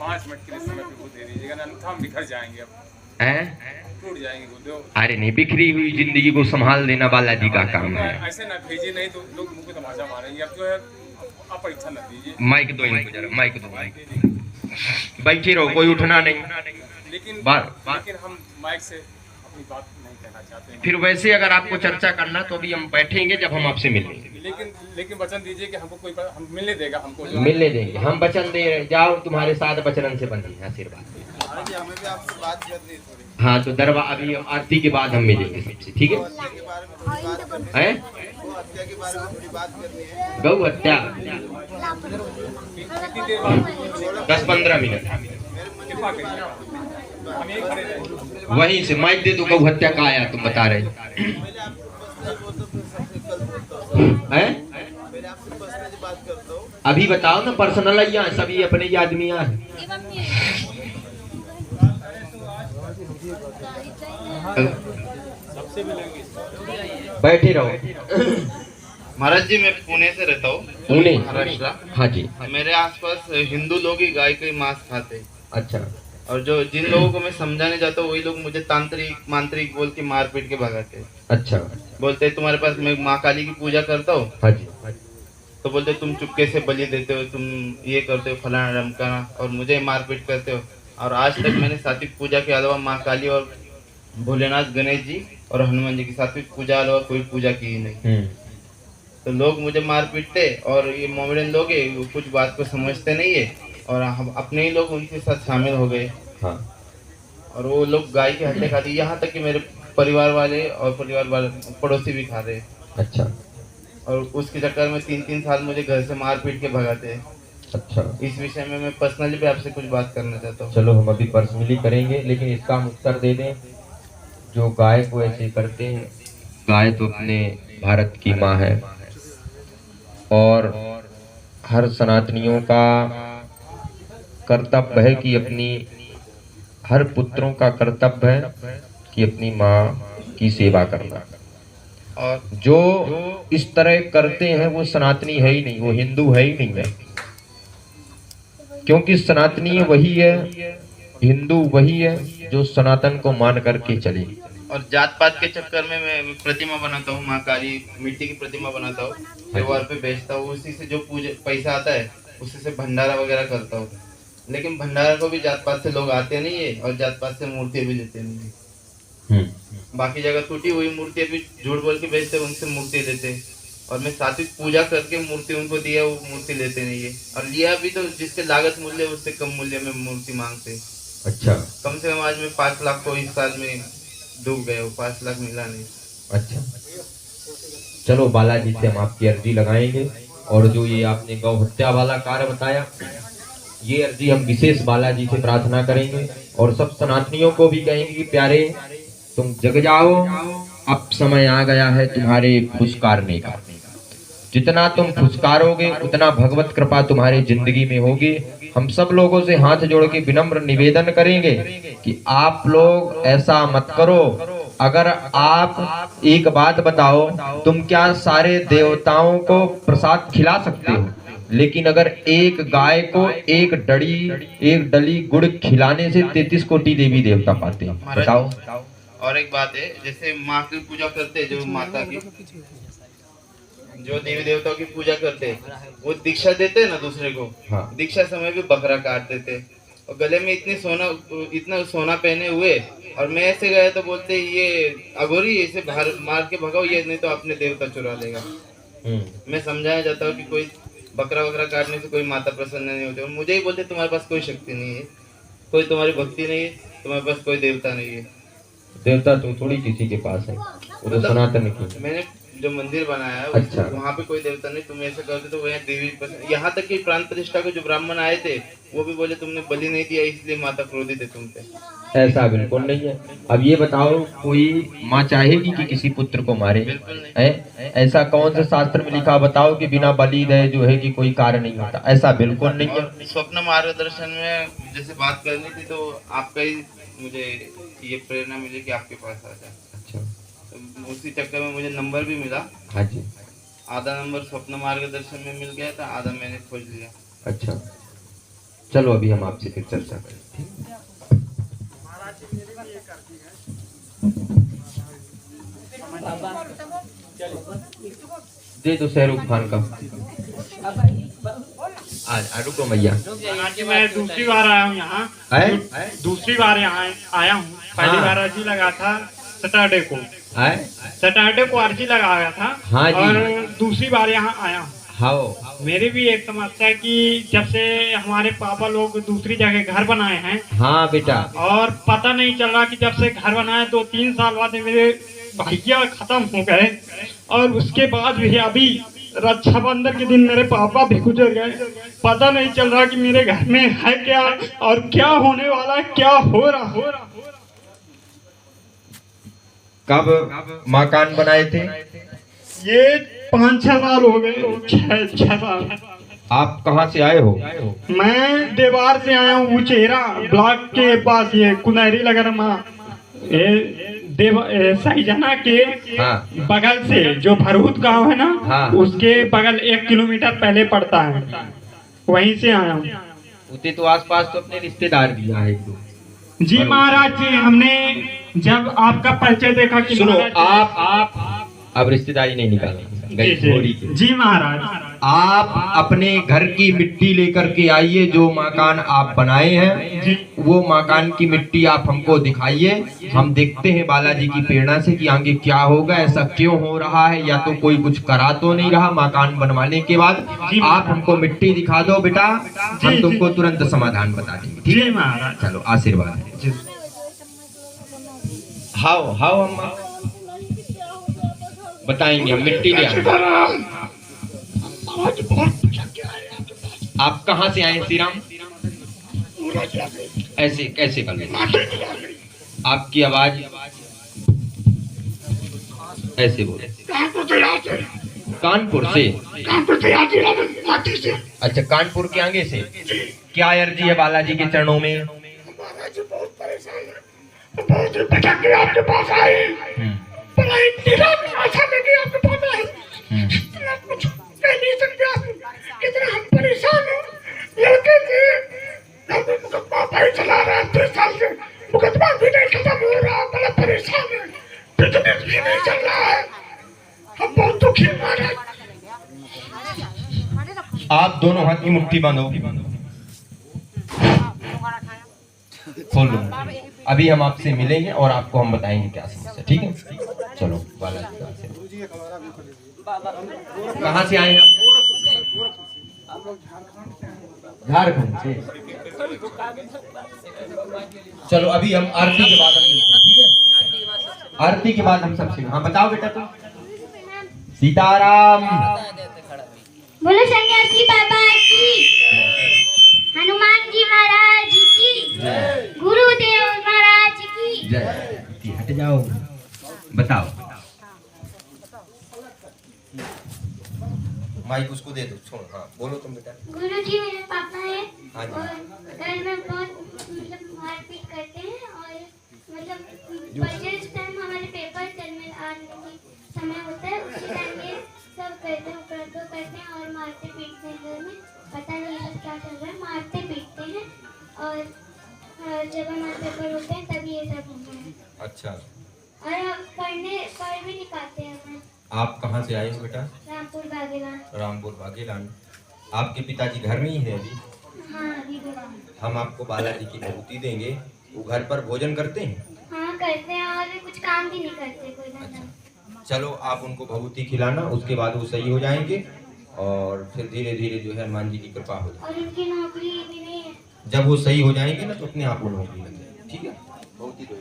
5 minute के लिए समय प्रभु दे दीजिएगा, ना हम बिखर जाएंगे, अब हैं? टूट जाएंगे गुरुदेव। अरे नहीं, बिखरी हुई जिंदगी को संभाल देना बालाजी का काम है। ऐसे ना भेजिए, नहीं तो लोग मुझको तमाशा मारेंगे। अब जो है आप परीक्षा न दीजिए। माइक दो इनको जरा, माइक दो, माइक। बैठे रहो, कोई उठना नहीं। लेकिन हम माइक से अपनी बात नहीं कहना चाहते हैं। फिर वैसे अगर आपको चर्चा करना तो अभी हम बैठेंगे जब हम आपसे मिलेंगे। लेकिन वचन दीजिए कि हमको कोई हम मिलने देगा, हमको मिलने देंगे, हम वचन दे रहे। जाओ, तुम्हारे साथ वचन से बंधी आशीर्वाद। हमें भी आपसे बात करनी है थोड़ी। हाँ, तो दरबार अभी आरती के बाद हम मिलेंगे सबसे, ठीक है? गौ हत्या 10-15 मिनट वहीं से माइक दे दो। गौ हत्या का आया तुम बता रहे हैं? अभी बताओ ना, पर्सनल यहाँ सभी अपने ही आदमी यहाँ है। बैठे रहो। महाराज जी, मैं पुणे से रहता हूँ। पुणे, महाराष्ट्र। हाँ जी। मेरे आसपास हिंदू लोग ही गाय का मांस खाते हैं। अच्छा। और जो जिन लोगों को मैं समझाने जाता हूँ वही लोग मुझे तांत्रिक मांत्रिक बोल के मार पीट के भगाते हैं। अच्छा। बोलते हैं तुम्हारे पास मैं माँ काली की पूजा करता हूँ। हाँ जी। तो बोलते तुम चुपके से बलि देते हो, तुम ये करते हो, फलाना ढमकाना, और मुझे मारपीट करते हो। और आज तक मैंने सात्विक पूजा के अलावा माँ काली और भोलेनाथ, गणेश जी और हनुमान जी की सात्विक पूजा अलावा कोई पूजा की ही नहीं। तो लोग मुझे मार पीटते, और ये मोमेडियन लोग है वो कुछ बात को समझते नहीं है, और हम अपने ही लोग उनके साथ शामिल हो गए। हाँ। और वो लोग गाय के हड्डे खाते, यहाँ तक कि मेरे परिवार वाले और परिवार वाले पड़ोसी भी खा रहे। अच्छा। और उसके चक्कर में 3-3 साल मुझे घर से मार पीट के भगाते हैं। अच्छा। इस विषय में मैं पर्सनली भी आपसे कुछ बात करना चाहता हूँ। चलो, हम अभी पर्सनली करेंगे, लेकिन इसका हम उत्तर दे दें। जो गाय को ऐसे करते हैं, गाय तो अपने भारत की माँ है, और हर सनातनियों का कर्तव्य है कि अपनी, हर पुत्रों का कर्तव्य है कि अपनी माँ की सेवा करना। और जो इस तरह करते हैं वो सनातनी है ही नहीं, वो हिंदू है ही नहीं है। क्योंकि सनातनी वही है, हिंदू वही है जो सनातन को मान करके चले। और जात पात के चक्कर में मैं प्रतिमा बनाता हूँ, माँ काली मिट्टी की प्रतिमा बनाता हूँ, त्योहार पे बेचता हूँ, उसी से जो पूजा पैसा आता है उसी से भंडारा वगैरह करता हूँ। लेकिन भंडारा को भी जात पात से लोग आते नहीं है, और जात पात से मूर्तियाँ भी लेते नहीं है। बाकी जगह टूटी हुई मूर्तियाँ भी झूठ बोल के बेचते, उनसे मूर्ति लेते। और मैं सात्विक पूजा करके मूर्ति उनको दिया, वो मूर्ति लेते नहीं है, और लिया भी तो जिसके लागत मूल्य उससे कम मूल्य में मूर्ति मांगते। अच्छा। कम से कम आज मैं 5 लाख को इस साल में डूब गए हो, 5 लाख मिला नहीं। अच्छा, चलो बालाजी से हम आपकी अर्जी लगाएंगे। और जो ये आपने गौ हत्या वाला कार्य बताया, ये अर्जी हम विशेष बालाजी से प्रार्थना करेंगे, और सब सनातनियों को भी कहेंगे कि प्यारे तुम जग जाओ, अब समय आ गया है तुम्हारे फुसकारने का। जितना तुम फुसकारोगे उतना भगवत कृपा तुम्हारी जिंदगी में होगी। हम सब लोगों से हाथ जोड़ के विनम्र निवेदन करेंगे कि आप लोग ऐसा मत करो। अगर आप एक बात बताओ, तुम क्या सारे देवताओं को प्रसाद खिला सकते हो? लेकिन अगर एक गाय को एक डली गुड़ खिलाने से 33 कोटि देवी देवता पाते हैं। बताओ। और एक बात है, जैसे माँ की पूजा करते हैं, जो माता की, जो देवी देवताओं की पूजा करते हैं, वो दीक्षा देते हैं ना दूसरे को। हाँ। दीक्षा समय भी बकरा काट देते, और गले में इतना सोना पहने हुए, और मैं ऐसे गया तो बोलते ये अघोरी, इसे बाहर मार के भगाओ, ये नहीं तो अपने देवता चुरा लेगा। मैं समझाया जाता हूँ कि कोई बकरा वकरा काटने से कोई माता प्रसन्न नहीं होती, और मुझे ही बोलते तुम्हारे पास कोई शक्ति नहीं है, कोई तुम्हारी भक्ति नहीं है, तुम्हारे पास कोई देवता नहीं है। देवता तो थोड़ी किसी के पास है, वो तो सनातन की। मैंने जो मंदिर बनाया है, अच्छा, वहाँ पे कोई देवता नहीं। तुम ऐसे करते तो वहाँ देवी, यहाँ तक कि प्राण प्रतिष्ठा के जो ब्राह्मण आए थे वो भी बोले तुमने बलि नहीं दिया इसलिए माता क्रोधित है तुम पे। ऐसा बिल्कुल नहीं है। अब ये बताओ, कोई माँ चाहेगी कि किसी पुत्र को मारे? बिल्कुल नहीं है। ऐसा कौन से शास्त्र में लिखा बताओ कि बिना बलि दे जो है कि कोई कार्य नहीं होता? ऐसा बिल्कुल नहीं है। स्वप्न मार्गदर्शन में जैसे बात करनी थी तो आपका ही मुझे ये प्रेरणा मिली कि आपके पास आ जाए। अच्छा। तो उसी चक्कर में मुझे नंबर भी मिला। हाँ जी। आधा नंबर स्वप्न मार्गदर्शन में मिल गया था, आधा मैंने खोज लिया। अच्छा। चलो अभी हम आपसे फिर चर्चा करें, ठीक? दे दो शाहरुख खान का। रुको मैया, मैं दूसरी बार आया हूँ यहाँ, दूसरी बार यहाँ आया हूँ। पहली बार अर्जी लगा था सैटरडे को, सैटरडे को अर्जी लगाया था। हाँ जी। और दूसरी बार यहाँ आया हूँ। हाँ, मेरी भी एक समस्या कि जब से हमारे पापा लोग दूसरी जगह घर बनाए हैं, हाँ बेटा, और पता नहीं चल रहा कि जब से घर बनाए 2-3 साल बाद मेरे भैया खत्म हो गए, और उसके बाद भी अभी रक्षाबंधन के दिन मेरे पापा भी गुजर गए। पता नहीं चल रहा कि मेरे घर में है क्या और क्या होने वाला है, क्या हो रहा। कब मकान बनाए थे? ये 5-6 साल हो गए, 6 साल। आप कहाँ से आए हो? मैं देवार से आया हूँ, उचेरा ब्लॉक के पास, ये कुनहरी लगन माँ सहीजना के हाँ। बगल से जो भरहूत गांव है ना, हाँ। उसके बगल 1 किलोमीटर पहले पड़ता है, वहीं से आया हूँ। उतने तो आसपास तो अपने रिश्तेदार भी यहाँ एक दो। जी महाराज जी, हमने जब आपका परिचय देखा कि सुनो, महाराज आप अब रिश्तेदारी नहीं निकालेंगे थोड़ी की। जी महाराज, आप अपने घर की मिट्टी लेकर के आइए, जो मकान आप बनाए हैं वो मकान की मिट्टी आप हमको दिखाइए। हम देखते हैं बालाजी की प्रेरणा से कि आगे क्या होगा, ऐसा क्यों हो रहा है, या तो कोई कुछ करा तो नहीं रहा मकान बनवाने के बाद। आप हमको मिट्टी दिखा दो बेटा, हम तुमको तुरंत समाधान बता देंगे, ठीक है महाराज? चलो, आशीर्वाद। हाओ हाओ अम्मा, बताएंगे हम, मिट्टी ले आएंगे। आप कहाँ से आए श्रीराम? ऐसे कैसे कर लेते? आपकी आवाज ऐसे बोले। कानपुर से? अच्छा, कानपुर के आगे से। क्या अर्जी है बालाजी के चरणों में? बहुत परेशान है, बहुत भटक के आपके पास आए, आपके पास आए, कुछ कह नहीं सकते आप, कितना हम परेशान हैं। लड़के थे, मुकदमा भाई चला रहा है 3 साल से, मुकदमा भी नहीं खत्म हो रहा, बड़ा परेशान है, बिजनेस भी नहीं चल रहा है, हम बहुत दुखी हैं महाराज। आप दोनों हाथ की मुट्ठी बांधो, खोल लो। अभी हम आपसे मिलेंगे और आपको हम बताएंगे क्या समस्या, ठीक है? चलो बालाजी से। कहाँ से आए हैं आप? झारखंड से। चलो अभी हम आरती के बाद हम मिलते हैं, ठीक है? आरती के बाद हम सबसे। हाँ बताओ बेटा तुम। सीताराम। बोलो सन्यासी बाबा की, हनुमान जी महाराज की, गुरुदेव महाराज की जय। हट जाओ, बताओ। माइक उसको दे दो, छोड़। हाँ बोलो तुम बेटा। गुरु जी मेरे पापा है, हाँ जी। और घर में बहुत मारपीट करते हैं, और जिस टाइम हमारे पेपर चलने आने की समय होता है उसी टाइम ये सब करते हैं, उपद्रव करते हैं और मारते पीटते हैं। घर में पता नहीं सब क्या चल रहा है, मारते पीटते हैं, और जब हमारे पेपर होते हैं तभी ये सब होता है। अच्छा, और हम पढ़ भी नहीं पाते हैं हमें। आप कहाँ से आए हो बेटा? रामपुर बागेलान। रामपुर बागेलान। आपके पिताजी घर में ही है अभी? हाँ अभी भी। हम आपको बालाजी की भभूति देंगे, वो घर पर भोजन करते हैं? हाँ करते हैं, और कुछ काम भी नहीं करते कोई ज़्यादा। चलो आप उनको भभूति खिलाना, उसके बाद वो सही हो जाएंगे, और फिर धीरे धीरे जो है हनुमान जी की कृपा हो जाएगी। और उनकी नौकरी भी नहीं है। जब वो सही हो जाएंगे ना तो अपने आप वो नौकरी लग जाएगी, ठीक है? बहुत ही दो।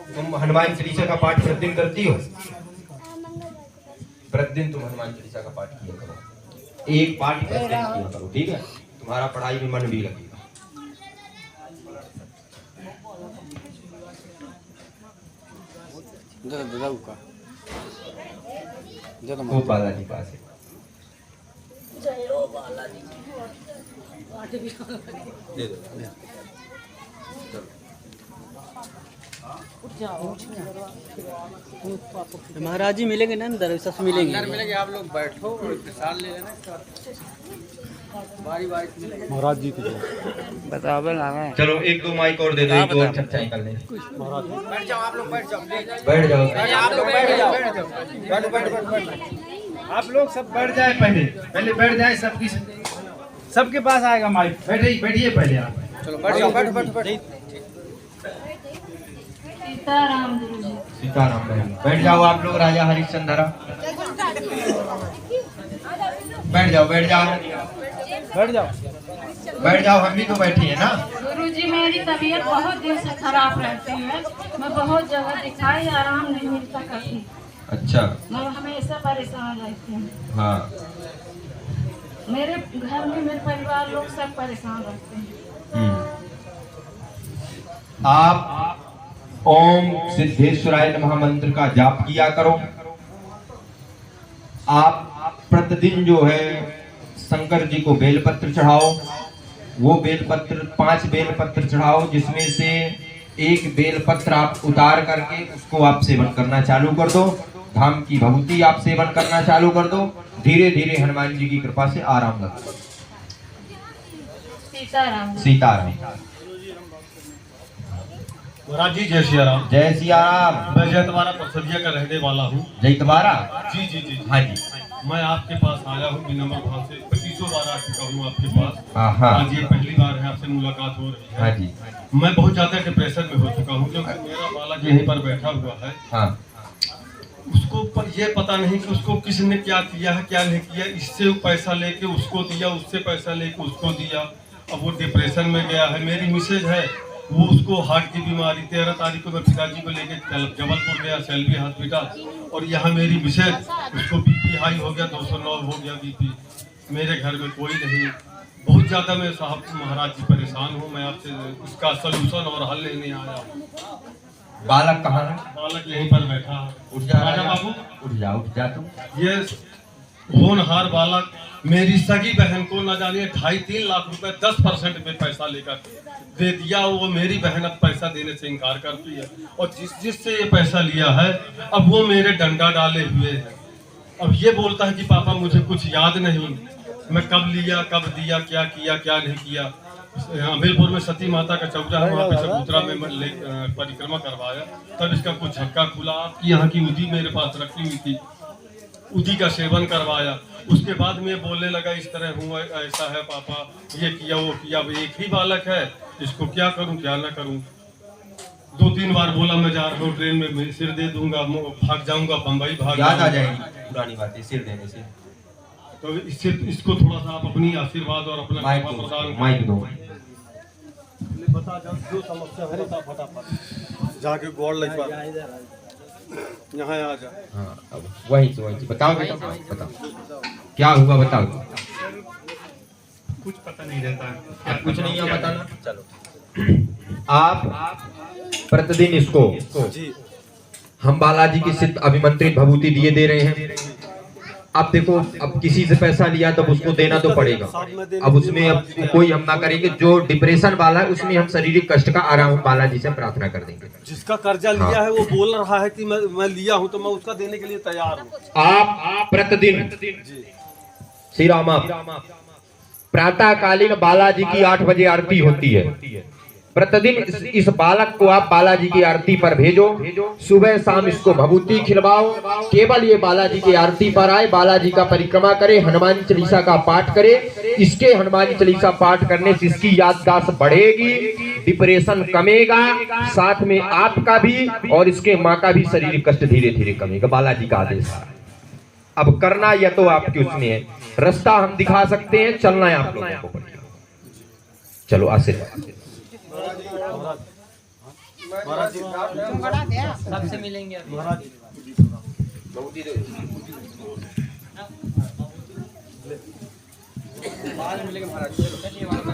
तुम हनुमान चालीसा का पाठ प्रतिदिन करती हो? प्रतिदिन तुम हनुमान चालीसा का पाठ किया करो, एक पाठ प्रतिदिन किया करो, ठीक है? तुम्हारा पढ़ाई में मन भी लगेगा। वो बालाजी पास है। दे दो। महाराज जी मिलेंगे ना अंदर, सब मिलेंगे। आप लोग बैठो और प्रसाद ले लेना। महाराज जी की बताओ ना मैं चलो 1-2 माइक और दे दो, एक और चर्चा कर लें। बैठ जाओ आप लोग, बैठ जाओ बैठ जाओ। आप लोग बैठ जाओ, आप लोग सब बैठ जाए, पहले बैठ जाए, सबके पास आएगा माइक। बैठिए पहले आप। चलो बैठ जाओ, बैठ। सीताराम बैठ जाओ आप लोग। राजा हरिश्चंद्र बैठ जाओ, हम भी तो बैठी है ना। गुरुजी, मेरी तबीयत बहुत दिन से खराब रहती है, मैं बहुत जगह दिखाई, आराम नहीं मिलता कभी। अच्छा। मैं हमेशा परेशान रहती हूँ। हाँ। मेरे घर में मेरे परिवार लोग सब परेशान रहते हैं। आप ओम सिद्धेश्वराय नमः मंत्र का जाप किया करो। आप प्रतिदिन जो है शंकर जी को बेलपत्र चढ़ाओ। वो बेलपत्र 5 बेलपत्र चढ़ाओ, जिसमें से एक बेलपत्र आप उतार करके उसको आप सेवन करना चालू कर दो। धाम की भभूति आप सेवन करना चालू कर दो। धीरे धीरे हनुमान जी की कृपा से आराम लगेगा। सीताराम। महाराज जी जय सिया राम। जय सिया राम। मैं जयतवारा परसदिया का रहने वाला हूँ। जयतवारा? जी। हाँ जी। मैं आपके पास आया हूँ विनम्र भाव से, 25 बार आ चुका हूँ आपके पास। हाँ। आज ये पहली बार है आपसे मुलाकात हो रही है। हाँ जी। मैं बहुत ज्यादा डिप्रेशन में हो चुका हूँ, क्योंकि मेरा बालक यहीं पर बैठा हुआ है। हाँ। उसको ये पता नहीं कि उसको किसने क्या किया है, क्या नहीं किया। इससे पैसा लेके उसको दिया, उससे पैसा लेके उसको दिया। अब वो डिप्रेशन में गया है। मेरी मिसेज है, वो उसको हार्ट की बीमारी, 13 तारीख को मैं पिताजी को लेके जबलपुर गया सेल्वी हॉस्पिटल, और यहाँ मेरी मिसेज, उसको बीपी हाई हो गया, 209 हो गया बीपी। मेरे घर में कोई नहीं। बहुत ज़्यादा मैं साहब महाराज जी परेशान हूँ। मैं आपसे उसका सलूशन और हल लेने आया हूँ। बालक कहाँ है? बालक यहीं पर बैठा है। उठ जा राजा बाबू, उठ जा तुम। ये होनहार बालक मेरी सगी बहन को न जानिए 2.5-3 लाख रुपए 10% में पैसा लेकर दे दिया। वो मेरी बहन अब पैसा देने से इनकार करती है, और जिससे ये पैसा लिया है, अब वो मेरे डंडा डाले हुए है। अब ये बोलता है कि पापा मुझे कुछ याद नहीं, मैं कब लिया, कब दिया, क्या किया, क्या नहीं किया। अमीरपुर में सती माता का चौरा है, वहाँ पे चबूतरा में परिक्रमा करवाया, तब इसका कुछ झटका खुला। आपकी यहाँ की उदी मेरे पास रखी हुई थी, उदी का सेवन करवाया। उसके बाद में बोलने लगा इस तरह हुआ, ऐसा है पापा, ये किया वो किया। अब एक ही बालक है, इसको क्या करूं क्या ना करूं। 2-3 बार बोला मैं जा रहा हूँ ट्रेन में, सिर दे दूंगा, भाग जाऊंगा बम्बई, भाग याद आ जाएगी पुरानी बातें सिर देने से। तो इसको थोड़ा सा आप अपनी आशीर्वाद और अपना माइक दो। बता जो समस्या है बता फटाफट, जाके गोड़ लग यहाँ आ जा। हाँ, अब वही से बताओ बेटा, बताओ क्या हुआ, बताओ। कुछ पता नहीं रहता है, कुछ नहीं है बताना। चलो, आप प्रतिदिन इसको हम बालाजी की सिद्ध अभिमंत्रित भभूति दिए दे रहे हैं। अब देखो, अब किसी से पैसा लिया तब उसको देना तो पड़ेगा। अब उसमें अब कोई हम ना करेंगे। जो डिप्रेशन वाला है उसमें हम शारीरिक कष्ट का आराम बालाजी से प्रार्थना कर देंगे। जिसका कर्जा लिया है वो बोल रहा है कि मैं लिया हूं, तो मैं उसका देने के लिए तैयार हूं। आप प्रतिदिन श्री रामा प्रातःकालीन बालाजी की 8 बजे आरती होती है। प्रतिदिन इस बालक को आप बालाजी की आरती पर भेजो। सुबह शाम इसको भभूति खिलवाओ। केवल ये बालाजी की आरती पर आए, बालाजी का परिक्रमा करे, हनुमान चालीसा का पाठ करे। इसके हनुमान चालीसा पाठ करने से इसकी याददाश्त बढ़ेगी, डिप्रेशन कमेगा, साथ में आपका भी और इसके माँ का भी शारीरिक कष्ट धीरे धीरे कमेगा। बालाजी का आदेश। अब करना या तो आपके उसमें है, रास्ता हम दिखा सकते हैं, चलना है आप लोगों को। चलो आशीर्वाद। सबसे मिलेंगे महाराज।